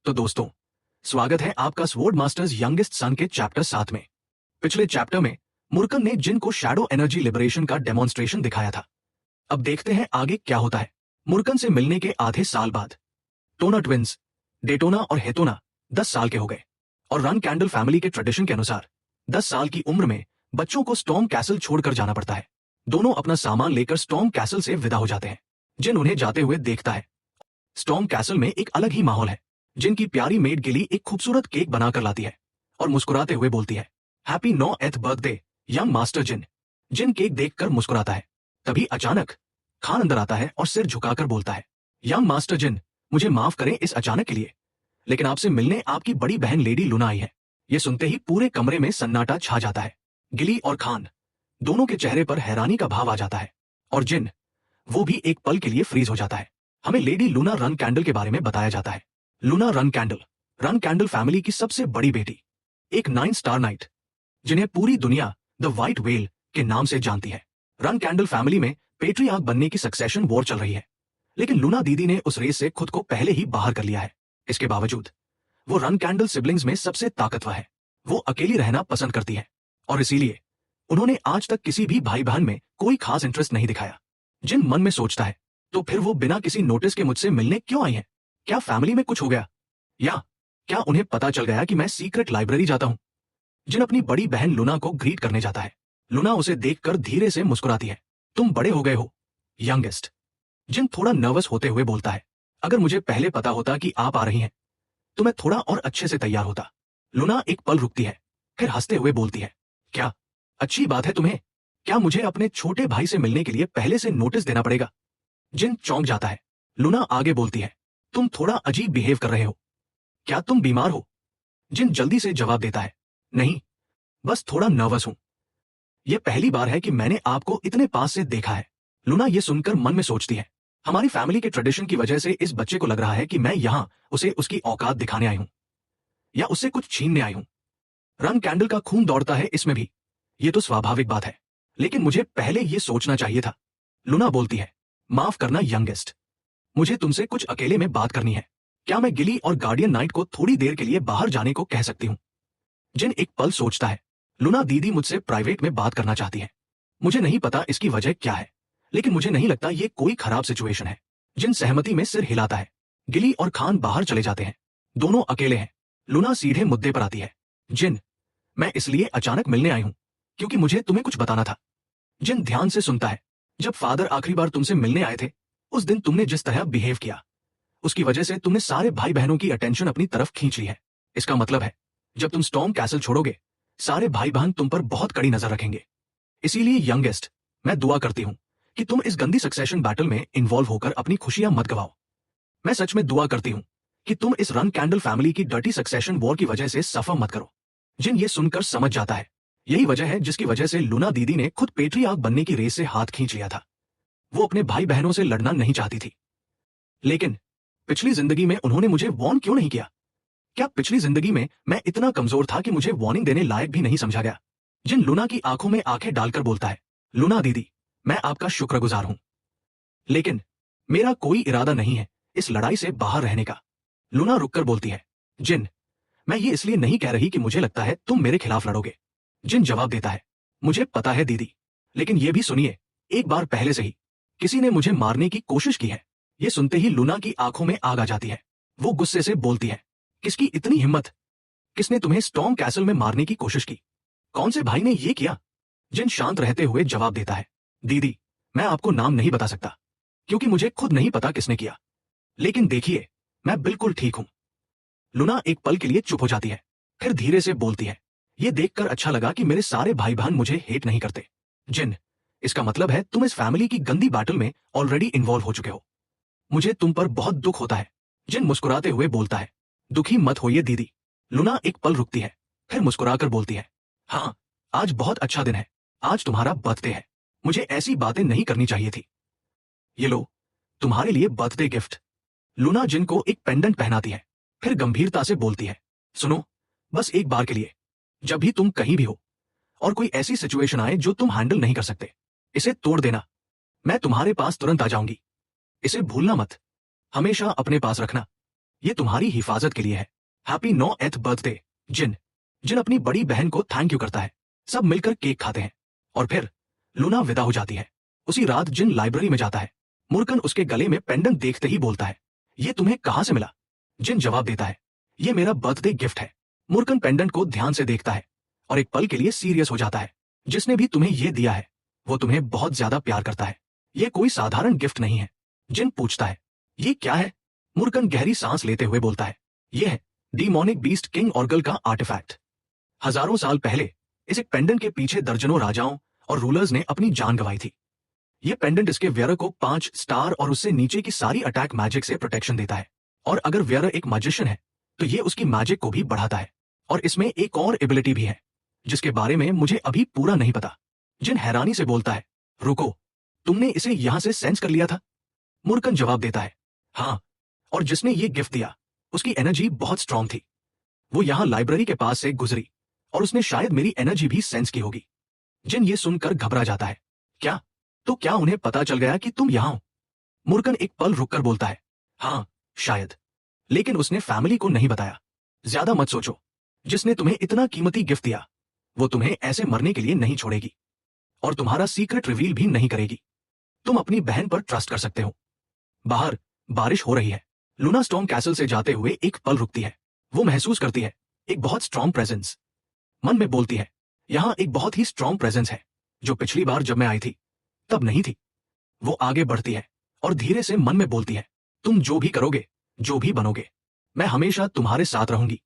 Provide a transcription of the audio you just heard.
तो दोस्तों, स्वागत है आपका स्वॉर्ड मास्टर्स यंगेस्ट सन के चैप्टर 7 में। पिछले चैप्टर में मुर्कन ने जिन को शैडो एनर्जी लिबरेशन का डेमोन्स्ट्रेशन दिखाया था। अब देखते हैं आगे क्या होता है। मुर्कन से मिलने के आधे साल बाद टोना ट्विंस, डेटोना और हेतोना 10 साल के हो गए और रन कैंडल फैमिली के ट्रेडिशन के अनुसार 10 साल की उम्र में बच्चों को स्टॉर्म कैसल छोड़कर जाना पड़ता है। दोनों अपना सामान लेकर स्टॉर्म कैसल से विदा हो जाते हैं। जिन उन्हें जाते हुए देखता है। स्टॉर्म कैसल में एक अलग ही माहौल है। जिनकी प्यारी मेड गिली एक खूबसूरत केक बनाकर लाती है और मुस्कुराते हुए बोलती है, happy 9th birthday young master Jin. Jin cake देखकर मुस्कुराता है। तभी अचानक खान अंदर आता है और सिर झुकाकर बोलता है, यंग मास्टर जिन, मुझे माफ करें इस अचानक के लिए, लेकिन आपसे मिलने आपकी बड़ी बहन लेडी लूना आई है। यह सुनते ही पूरे कमरे में सन्नाटा छा जाता है। गिली और खान दोनों के चेहरे पर हैरानी का भाव आ जाता है और जिन, वो भी एक पल के लिए फ्रीज हो जाता है। हमें लेडी लूना रन कैंडल के बारे में बताया जाता है। लूना रन कैंडल फैमिली की सबसे बड़ी बेटी, एक 9 स्टार नाइट, जिन्हें पूरी दुनिया द व्हाइट वेल के नाम से जानती है। रन कैंडल फैमिली में पेट्रियार्क बनने की सक्सेशन वॉर चल रही है, लेकिन लूना दीदी ने उस रेस से खुद को पहले ही बाहर कर लिया है। इसके बावजूद वो रन कैंडल सिबलिंग्स में सबसे ताकतवर है। वो अकेली रहना पसंद करती है और इसीलिए उन्होंने आज तक किसी भी भाई बहन में कोई खास इंटरेस्ट नहीं दिखाया। जिन मन में सोचता है, तो फिर वो बिना किसी नोटिस के मुझसे मिलने क्यों आई है? क्या फैमिली में कुछ हो गया, या क्या उन्हें पता चल गया कि मैं सीक्रेट लाइब्रेरी जाता हूं? जिन अपनी बड़ी बहन लूना को ग्रीट करने जाता है। लूना उसे देखकर धीरे से मुस्कुराती है। तुम बड़े हो गए हो, यंगेस्ट। जिन थोड़ा नर्वस होते हुए बोलता है, अगर मुझे पहले पता होता कि आप आ रही हैं, तो मैं थोड़ा और अच्छे से तैयार होता। लूना एक पल रुकती है, फिर हंसते हुए बोलती है, क्या अच्छी बात है तुम्हें? क्या मुझे अपने छोटे भाई से मिलने के लिए पहले से नोटिस देना पड़ेगा? जिन चौंक जाता है। लूना आगे बोलती है, तुम थोड़ा अजीब बिहेव कर रहे हो। क्या तुम बीमार हो? जिन जल्दी से जवाब देता है, नहीं, बस थोड़ा नर्वस हूं। यह पहली बार है कि मैंने आपको इतने पास से देखा है। लूना यह सुनकर मन में सोचती है, हमारी फैमिली के ट्रेडिशन की वजह से इस बच्चे को लग रहा है कि मैं यहां उसे उसकी औकात दिखाने आई हूं या उससे कुछ छीनने आई हूं। रन कैंडल का खून दौड़ता है इसमें भी। यह तो स्वाभाविक बात है, लेकिन मुझे पहले यह सोचना चाहिए था। लूना बोलती है, माफ करना यंगेस्ट, मुझे तुमसे कुछ अकेले में बात करनी है। क्या मैं गिली और गार्डियन नाइट को थोड़ी देर के लिए बाहर जाने को कह सकती हूँ? जिन एक पल सोचता है। लूना दीदी मुझसे प्राइवेट में बात करना चाहती है। मुझे नहीं पता इसकी वजह क्या है, लेकिन मुझे नहीं लगता ये कोई खराब सिचुएशन है। जिन सहमति में सिर हिलाता है। गिली और खान बाहर चले जाते हैं। दोनों अकेले हैं। लूना सीधे मुद्दे पर आती है, जिन, मैं इसलिए अचानक मिलने आई हूं क्योंकि मुझे तुम्हें कुछ बताना था। जिन ध्यान से सुनता है, जब फादर आखिरी बार तुमसे मिलने आए थे, उस दिन तुमने जिस तरह बिहेव किया, उसकी वजह से तुमने सारे भाई बहनों की अटेंशन अपनी तरफ खींच ली है। इसका मतलब है, जब तुम स्टॉर्म कैसल छोड़ोगे, सारे भाई बहन तुम पर बहुत कड़ी नजर रखेंगे। इसीलिए यंगेस्ट, मैं दुआ करती हूं कि तुम इस गंदी सक्सेशन बैटल में इन्वॉल्व होकर अपनी खुशियां मत गवाओ। मैं सच में दुआ करती हूं कि तुम इस रन कैंडल फैमिली की डर्टी सक्सेशन वॉर की वजह से सफर मत करो। जिन ये सुनकर समझ जाता है, यही वजह है जिसकी वजह से लूना दीदी ने खुद पेट्रियार्क बनने की रेस से हाथ खींच लिया था। वो अपने भाई बहनों से लड़ना नहीं चाहती थी, लेकिन पिछली जिंदगी में उन्होंने मुझे वॉर्न क्यों नहीं किया? क्या पिछली जिंदगी में मैं इतना कमजोर था कि मुझे वार्निंग देने लायक भी नहीं समझा गया? जिन लूना की आंखों में आंखें डालकर बोलता है, लूना दीदी, मैं आपका शुक्रगुजार हूं, लेकिन मेरा कोई इरादा नहीं है इस लड़ाई से बाहर रहने का। लूना रुककर बोलती है, जिन, मैं ये इसलिए नहीं कह रही कि मुझे लगता है तुम मेरे खिलाफ लड़ोगे। जिन जवाब देता है, मुझे पता है दीदी, लेकिन ये भी सुनिए, एक बार पहले से ही किसी ने मुझे मारने की कोशिश की है। ये सुनते ही लूना की आंखों में आग आ जाती है। वो गुस्से से बोलती है, किसकी इतनी हिम्मत? किसने तुम्हें स्टॉर्म कैसल में मारने की कोशिश की? कौन से भाई ने ये किया? जिन शांत रहते हुए जवाब देता है, दीदी, मैं आपको नाम नहीं बता सकता क्योंकि मुझे खुद नहीं पता किसने किया, लेकिन देखिए, मैं बिल्कुल ठीक हूं। लूना एक पल के लिए चुप हो जाती है, फिर धीरे से बोलती है, यह देखकर अच्छा लगा कि मेरे सारे भाई बहन मुझे हेट नहीं करते। जिन, इसका मतलब है तुम इस फैमिली की गंदी बैटल में ऑलरेडी इन्वॉल्व हो चुके हो। मुझे तुम पर बहुत दुख होता है। जिन मुस्कुराते हुए बोलता है, दुखी मत होइए दीदी। लूना एक पल रुकती है, फिर मुस्कुराकर बोलती है, हाँ, आज बहुत अच्छा दिन है। आज तुम्हारा बर्थडे है। मुझे ऐसी बातें नहीं करनी चाहिए थी। ये लो, तुम्हारे लिए बर्थडे गिफ्ट। लूना जिन को एक पेंडेंट पहनाती है, फिर गंभीरता से बोलती है, सुनो, बस एक बार के लिए, जब भी तुम कहीं भी हो और कोई ऐसी सिचुएशन आए जो तुम हैंडल नहीं कर सकते, इसे तोड़ देना। मैं तुम्हारे पास तुरंत आ जाऊंगी। इसे भूलना मत, हमेशा अपने पास रखना। ये तुम्हारी हिफाजत के लिए है। हैप्पी 9th बर्थडे जिन। जिन अपनी बड़ी बहन को थैंक यू करता है। सब मिलकर केक खाते हैं और फिर लूना विदा हो जाती है। उसी रात जिन लाइब्रेरी में जाता है। मुर्कन उसके गले में पेंडेंट देखते ही बोलता है, ये तुम्हें कहां से मिला? जिन जवाब देता है, ये मेरा बर्थडे गिफ्ट है। मुर्कन पेंडेंट को ध्यान से देखता है और एक पल के लिए सीरियस हो जाता है। जिसने भी तुम्हें ये दिया है वो तुम्हें बहुत ज्यादा प्यार करता है। ये कोई साधारण गिफ्ट नहीं है। जिन पूछता है, ये क्या है? मुर्कन गहरी सांस लेते हुए बोलता है, ये है डीमोनिक बीस्ट किंग ऑर्गल का आर्टिफैक्ट। हजारों साल पहले इस एक पेंडेंट के पीछे दर्जनों राजाओं और रूलर्स ने अपनी जान गंवाई थी। ये पेंडेंट इसके वेयर को 5 स्टार और उससे नीचे की सारी अटैक मैजिक से प्रोटेक्शन देता है। और अगर वेयर एक मैजिशियन है तो ये उसकी मैजिक को भी बढ़ाता है। और इसमें एक और एबिलिटी भी है जिसके बारे में मुझे अभी पूरा नहीं पता। जिन हैरानी से बोलता है, रुको, तुमने इसे यहां से सेंस कर लिया था? मुर्कन जवाब देता है, हाँ, और जिसने ये गिफ्ट दिया उसकी एनर्जी बहुत स्ट्रांग थी। वो यहां लाइब्रेरी के पास से गुजरी और उसने शायद मेरी एनर्जी भी सेंस की होगी। जिन ये सुनकर घबरा जाता है, क्या? तो क्या उन्हें पता चल गया कि तुम यहां हो? मुर्कन एक पल रुककर बोलता है, हाँ, शायद, लेकिन उसने फैमिली को नहीं बताया। ज्यादा मत सोचो, जिसने तुम्हें इतना कीमती गिफ्ट दिया वो तुम्हें ऐसे मरने के लिए नहीं छोड़ेगी और तुम्हारा सीक्रेट रिवील भी नहीं करेगी। तुम अपनी बहन पर ट्रस्ट कर सकते हो। बाहर बारिश हो रही है। लूना स्टॉर्म कैसल से जाते हुए एक पल रुकती है। वो महसूस करती है एक बहुत स्ट्रॉन्ग प्रेजेंस। मन में बोलती है, यहां एक बहुत ही स्ट्रॉन्ग प्रेजेंस है जो पिछली बार जब मैं आई थी तब नहीं थी। वो आगे बढ़ती है और धीरे से मन में बोलती है, तुम जो भी करोगे, जो भी बनोगे, मैं हमेशा तुम्हारे साथ रहूंगी।